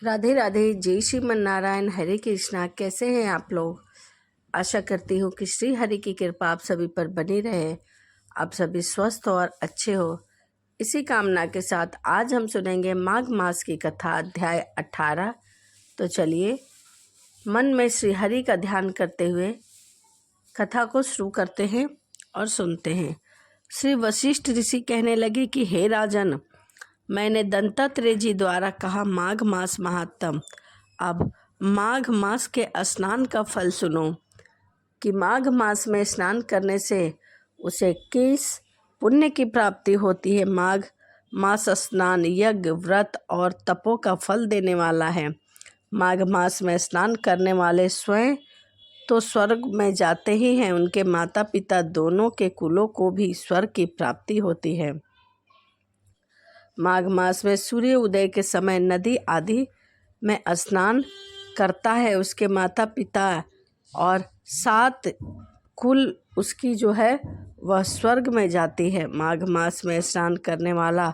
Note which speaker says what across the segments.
Speaker 1: राधे राधे। जय श्रीमन नारायण। हरे कृष्णा। कैसे हैं आप लोग? आशा करती हूँ कि श्री हरि की कृपा आप सभी पर बनी रहे, आप सभी स्वस्थ और अच्छे हो। इसी कामना के साथ आज हम सुनेंगे माघ मास की कथा, अध्याय 18। तो चलिए मन में श्री हरि का ध्यान करते हुए कथा को शुरू करते हैं और सुनते हैं। श्री वशिष्ठ ऋषि कहने लगे कि हे राजन, मैंने दंतात्रेय जी द्वारा कहा माघ मास महात्म। अब माघ मास के स्नान का फल सुनो कि माघ मास में स्नान करने से उसे किस पुण्य की प्राप्ति होती है। माघ मास स्नान यज्ञ, व्रत और तपों का फल देने वाला है। माघ मास में स्नान करने वाले स्वयं तो स्वर्ग में जाते ही हैं, उनके माता पिता दोनों के कुलों को भी स्वर्ग की प्राप्ति होती है। माघ मास में सूर्य उदय के समय नदी आदि में स्नान करता है, उसके माता पिता और 7 कुल उसकी जो है वह स्वर्ग में जाती है। माघ मास में स्नान करने वाला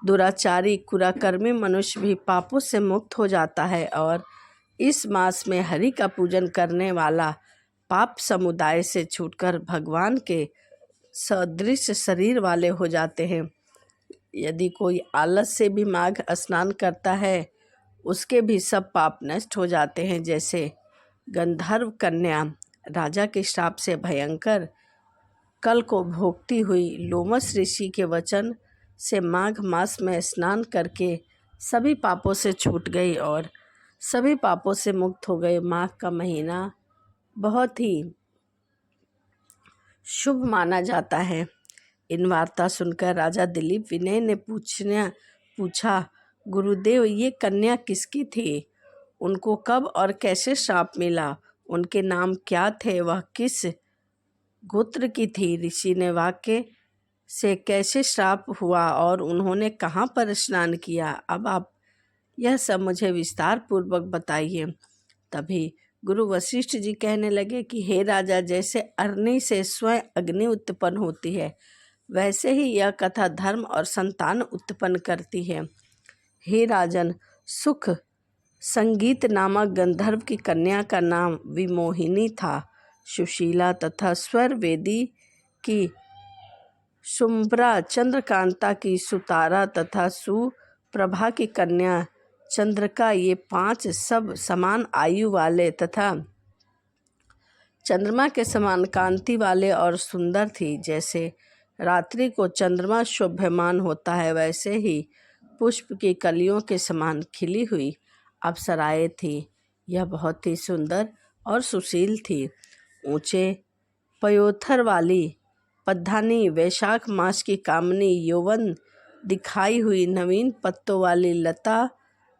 Speaker 1: दुराचारी कुराकर्मी मनुष्य भी पापों से मुक्त हो जाता है और इस मास में हरि का पूजन करने वाला पाप समुदाय से छूटकर भगवान के सदृश शरीर वाले हो जाते हैं। यदि कोई आलस से भी माघ स्नान करता है, उसके भी सब पाप नष्ट हो जाते हैं। जैसे गंधर्व कन्या राजा के श्राप से भयंकर कल को भोगती हुई, लोमस ऋषि के वचन से माघ मास में स्नान करके सभी पापों से छूट गई और सभी पापों से मुक्त हो गए। माघ का महीना बहुत ही शुभ माना जाता है। इन वार्ता सुनकर राजा दिलीप विनय ने पूछा, गुरुदेव, ये कन्या किसकी थी? उनको कब और कैसे श्राप मिला? उनके नाम क्या थे? वह किस गोत्र की थी? ऋषि ने वाक्य से कैसे श्राप हुआ और उन्होंने कहाँ पर स्नान किया? अब आप यह सब मुझे विस्तार पूर्वक बताइए। तभी गुरु वशिष्ठ जी कहने लगे कि हे राजा, जैसे अग्नि से स्वयं अग्नि उत्पन्न होती है, वैसे ही यह कथा धर्म और संतान उत्पन्न करती है। हे राजन, सुख संगीत नामक गंधर्व की कन्या का नाम विमोहिनी था। सुशीला तथा स्वर वेदी की शुंभ्रा, चंद्रकांता की सुतारा तथा सुप्रभा की कन्या चंद्रका, ये 5 सब समान आयु वाले तथा चंद्रमा के समान कांति वाले और सुंदर थी। जैसे रात्रि को चंद्रमा शोभ्यमान होता है, वैसे ही पुष्प की कलियों के समान खिली हुई अप्सराएं थी। यह बहुत ही सुंदर और सुशील थी। ऊंचे पयोथर वाली पद्धानी, वैशाख मास की कामनी, यौवन दिखाई हुई नवीन पत्तों वाली लता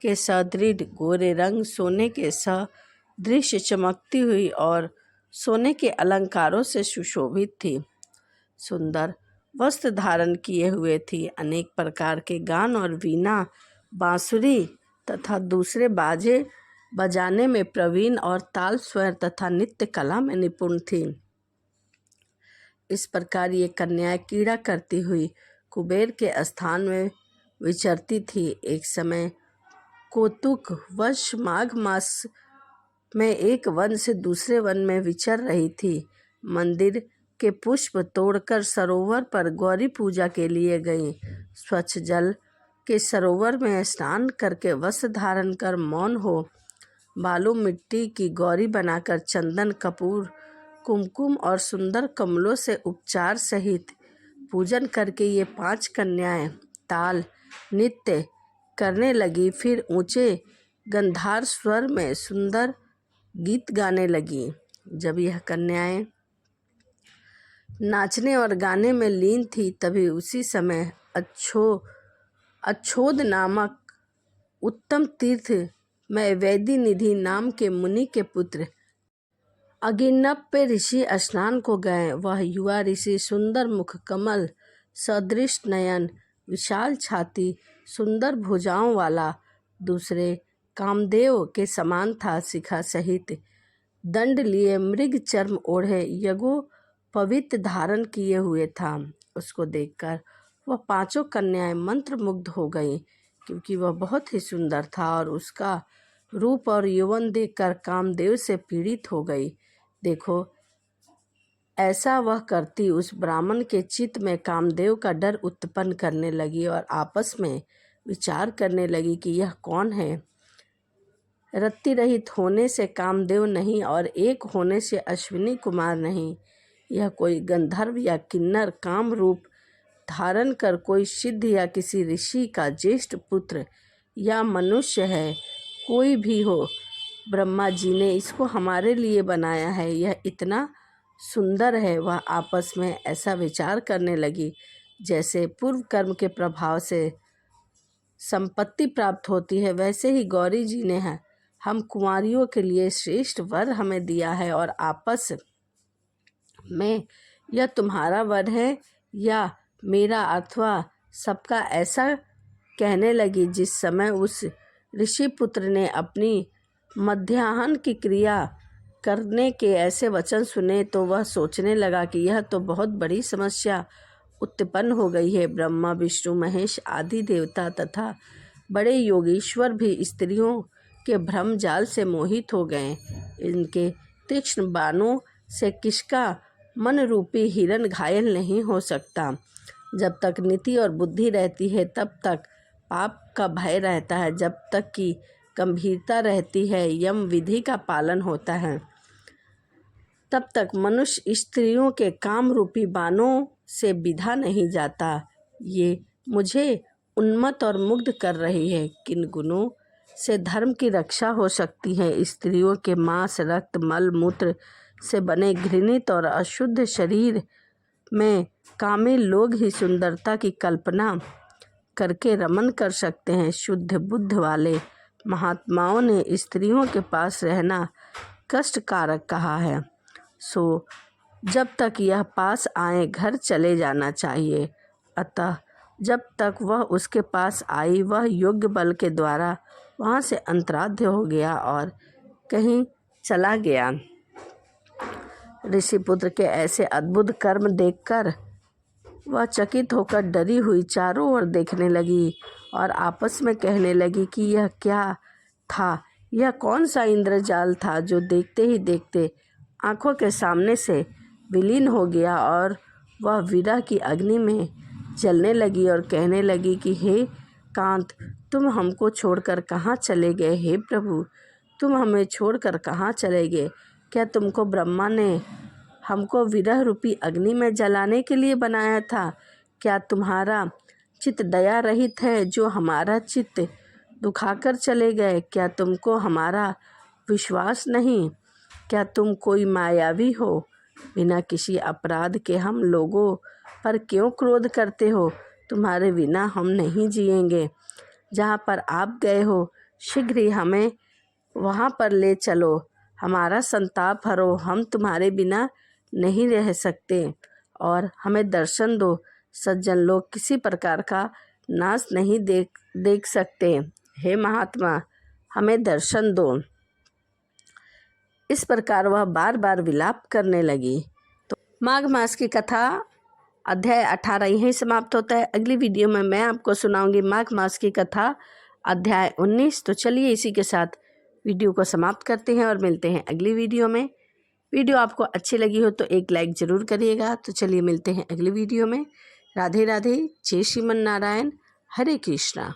Speaker 1: के सदृढ़ गोरे रंग, सोने के सदृश चमकती हुई और सोने के अलंकारों से सुशोभित थी। सुंदर वस्त्र धारण किए हुए थी। अनेक प्रकार के गान और वीणा, बांसुरी तथा दूसरे बाजे बजाने में प्रवीण और ताल स्वर तथा नित्य कला में निपुण थी। इस प्रकार ये कन्याएं क्रीड़ा करती हुई कुबेर के स्थान में विचरती थी। एक समय कौतुक वश माघ मास में एक वन से दूसरे वन में विचर रही थी। मंदिर के पुष्प तोड़कर सरोवर पर गौरी पूजा के लिए गई। स्वच्छ जल के सरोवर में स्नान करके वस्त्र धारण कर मौन हो बालू मिट्टी की गौरी बनाकर चंदन, कपूर, कुमकुम और सुंदर कमलों से उपचार सहित पूजन करके ये 5 कन्याएं ताल नृत्य करने लगी। फिर ऊंचे गंधार स्वर में सुंदर गीत गाने लगी। जब यह कन्याएं नाचने और गाने में लीन थी, तभी उसी समय अच्छोद नामक उत्तम तीर्थ में वैदी निधि नाम के मुनि के पुत्र अगिनप्य ऋषि स्नान को गए। वह युवा ऋषि सुंदर मुख, कमल सदृश नयन, विशाल छाती, सुंदर भुजाओं वाला, दूसरे कामदेव के समान था। शिखा सहित दंड लिए, मृग चर्म ओढ़े, यज्ञो पवित्र धारण किए हुए था। उसको देखकर वह 5 कन्याएं मंत्रमुग्ध हो गईं। क्योंकि वह बहुत ही सुंदर था और उसका रूप और यौवन देखकर कामदेव से पीड़ित हो गई। देखो, ऐसा वह करती उस ब्राह्मण के चित्त में कामदेव का डर उत्पन्न करने लगी और आपस में विचार करने लगी कि यह कौन है। रति रहित होने से कामदेव नहीं और एक होने से अश्विनी कुमार नहीं। यह कोई गंधर्व या किन्नर काम रूप धारण कर कोई सिद्ध या किसी ऋषि का ज्येष्ठ पुत्र या मनुष्य है। कोई भी हो, ब्रह्मा जी ने इसको हमारे लिए बनाया है। यह इतना सुंदर है। वह आपस में ऐसा विचार करने लगी जैसे पूर्व कर्म के प्रभाव से संपत्ति प्राप्त होती है, वैसे ही गौरी जी ने हम कुंवारियों के लिए श्रेष्ठ वर हमें दिया है और आपस में यह तुम्हारा वर है या मेरा अथवा सबका, ऐसा कहने लगी। जिस समय उस ऋषि पुत्र ने अपनी मध्याह्न की क्रिया करने के ऐसे वचन सुने तो वह सोचने लगा कि यह तो बहुत बड़ी समस्या उत्पन्न हो गई है। ब्रह्मा, विष्णु, महेश आदि देवता तथा बड़े योगीश्वर भी स्त्रियों के भ्रम जाल से मोहित हो गए। इनके तीक्ष्ण बाणों से किसका मन रूपी हिरण घायल नहीं हो सकता। जब तक नीति और बुद्धि रहती है तब तक पाप का भय रहता है। जब तक कि गंभीरता रहती है, यम विधि का पालन होता है, तब तक मनुष्य स्त्रियों के काम रूपी बाणों से बिधा नहीं जाता। ये मुझे उन्मत्त और मुग्ध कर रही है। किन गुणों से धर्म की रक्षा हो सकती है? स्त्रियों के मांस, रक्त, मल मूत्र से बने घृणित और अशुद्ध शरीर में कामी लोग ही सुंदरता की कल्पना करके रमन कर सकते हैं। शुद्ध बुद्ध वाले महात्माओं ने स्त्रियों के पास रहना कष्टकारक कहा है। सो जब तक यह पास आए घर चले जाना चाहिए। अतः जब तक वह उसके पास आई, वह योग्य बल के द्वारा वहाँ से अंतराध्य हो गया और कहीं चला गया। ऋषिपुत्र के ऐसे अद्भुत कर्म देखकर वह चकित होकर डरी हुई चारों ओर देखने लगी और आपस में कहने लगी कि यह क्या था? यह कौन सा इंद्रजाल था जो देखते ही देखते आंखों के सामने से विलीन हो गया। और वह विरह की अग्नि में जलने लगी और कहने लगी कि हे कांत, तुम हमको छोड़कर कहाँ चले गए? हे प्रभु, तुम हमें छोड़कर कहाँ चले गए? क्या तुमको ब्रह्मा ने हमको विरह रूपी अग्नि में जलाने के लिए बनाया था? क्या तुम्हारा चित्त दया रहित है जो हमारा चित्त दुखाकर चले गए? क्या तुमको हमारा विश्वास नहीं? क्या तुम कोई मायावी हो? बिना किसी अपराध के हम लोगों पर क्यों क्रोध करते हो? तुम्हारे बिना हम नहीं जिएंगे। जहाँ पर आप गए हो शीघ्र ही हमें वहाँ पर ले चलो। हमारा संताप हरो। हम तुम्हारे बिना नहीं रह सकते और हमें दर्शन दो। सज्जन लोग किसी प्रकार का नाश नहीं देख सकते। हे महात्मा, हमें दर्शन दो। इस प्रकार वह बार बार विलाप करने लगी। तो माघ मास की कथा अध्याय 18 यहीं समाप्त होता है। अगली वीडियो में मैं आपको सुनाऊंगी माघ मास की कथा अध्याय 19। तो चलिए इसी के साथ वीडियो को समाप्त करते हैं और मिलते हैं अगली वीडियो में। वीडियो आपको अच्छी लगी हो तो एक लाइक ज़रूर करिएगा। तो चलिए मिलते हैं अगली वीडियो में। राधे राधे। जय श्रीमन नारायण। हरे कृष्णा।